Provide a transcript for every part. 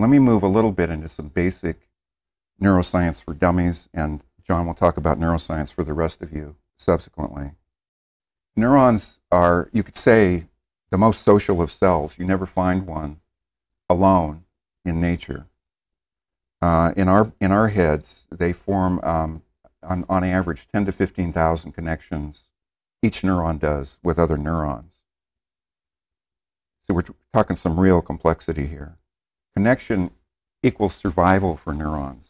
Let me move a little bit into some basic neuroscience for dummies, and John will talk about neuroscience for the rest of you subsequently. Neurons are, you could say, the most social of cells. You never find one alone in nature. In our heads, they form, on average, 10 to 15,000 connections. Each neuron does with other neurons. So we're talking some real complexity here. Connection equals survival for neurons.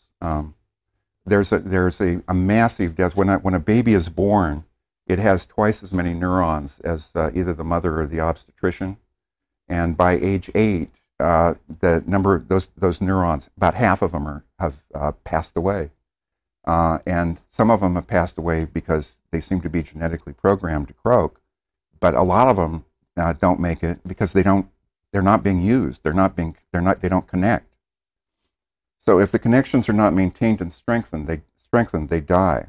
There's a massive death. When a baby is born, it has twice as many neurons as either the mother or the obstetrician. And by age 8, the number of those neurons, about half of them have passed away. And some of them have passed away because they seem to be genetically programmed to croak. But a lot of them don't make it because they're not being used. They don't connect. So if the connections are not maintained and strengthened, they die.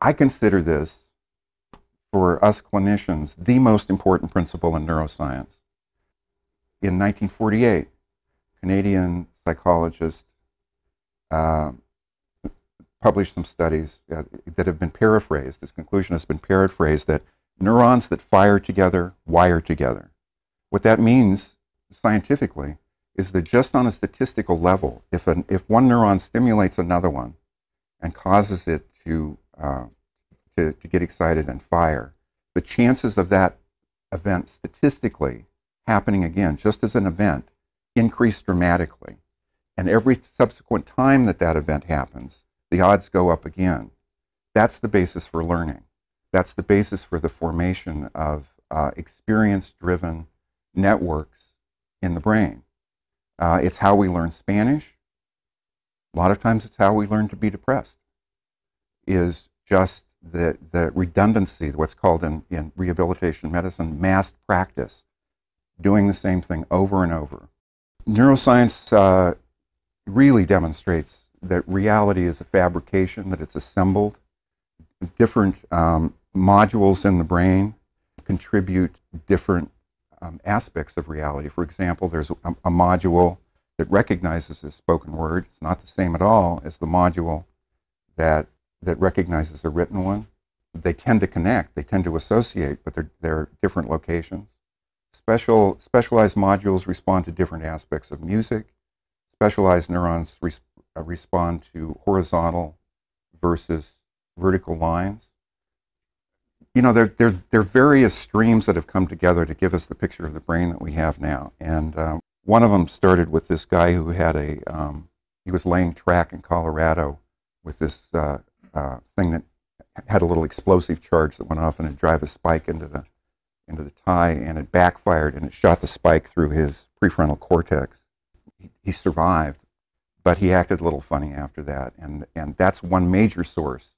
I consider this, for us clinicians, the most important principle in neuroscience. In 1948, Canadian psychologist published some studies that have been paraphrased. His conclusion has been paraphrased that neurons that fire together wire together. What that means scientifically is that just on a statistical level, if one neuron stimulates another one and causes it to get excited and fire, the chances of that event statistically happening again, just as an event, increase dramatically. And every subsequent time that event happens, the odds go up again. That's the basis for learning. That's the basis for the formation of experience-driven networks in the brain. It's how we learn Spanish. A lot of times it's how we learn to be depressed, is just the redundancy, what's called in rehabilitation medicine, massed practice, doing the same thing over and over. Neuroscience really demonstrates that reality is a fabrication, that it's assembled. Different modules in the brain contribute different aspects of reality. For example, there's a module that recognizes a spoken word. It's not the same at all as the module that recognizes a written one. They tend to connect, they tend to associate, but they're different locations. Specialized modules respond to different aspects of music. Specialized neurons respond to horizontal versus vertical lines. You know, there are various streams that have come together to give us the picture of the brain that we have now. And one of them started with this guy who had he was laying track in Colorado with this thing that had a little explosive charge that went off and it'd drive a spike into the tie, and it backfired and it shot the spike through his prefrontal cortex. He survived, but he acted a little funny after that. And that's one major source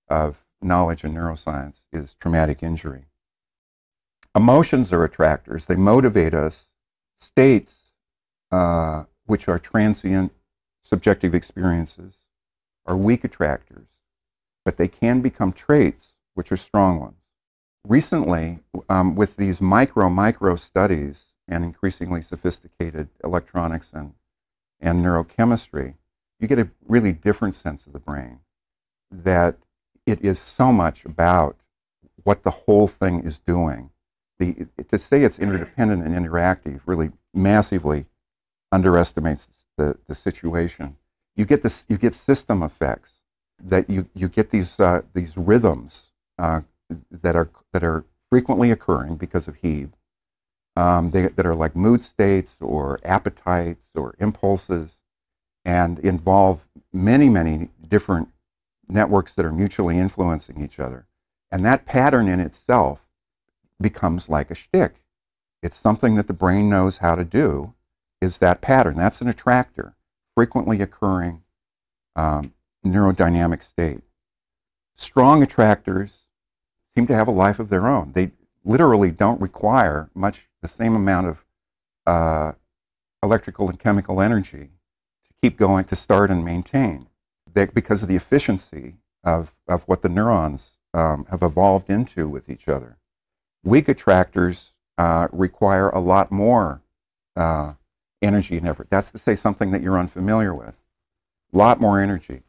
of knowledge in neuroscience, is traumatic injury. Emotions are attractors. They motivate us. States, which are transient, subjective experiences, are weak attractors, but they can become traits, which are strong ones. Recently, with these micro studies and increasingly sophisticated electronics and neurochemistry, you get a really different sense of the brain, that it is so much about what the whole thing is doing. To say it's interdependent and interactive really massively underestimates the situation. You get system effects, that you get these rhythms that are frequently occurring because of Hebe, that are like mood states or appetites or impulses, and involve many different networks that are mutually influencing each other. And that pattern in itself becomes like a shtick. It's something that the brain knows how to do, is that pattern. That's an attractor, frequently occurring neurodynamic state. Strong attractors seem to have a life of their own. They literally don't require the same amount of electrical and chemical energy to keep going, to start and maintain, because of the efficiency of what the neurons have evolved into with each other. Weak attractors require a lot more energy and effort. That's to say something that you're unfamiliar with. A lot more energy.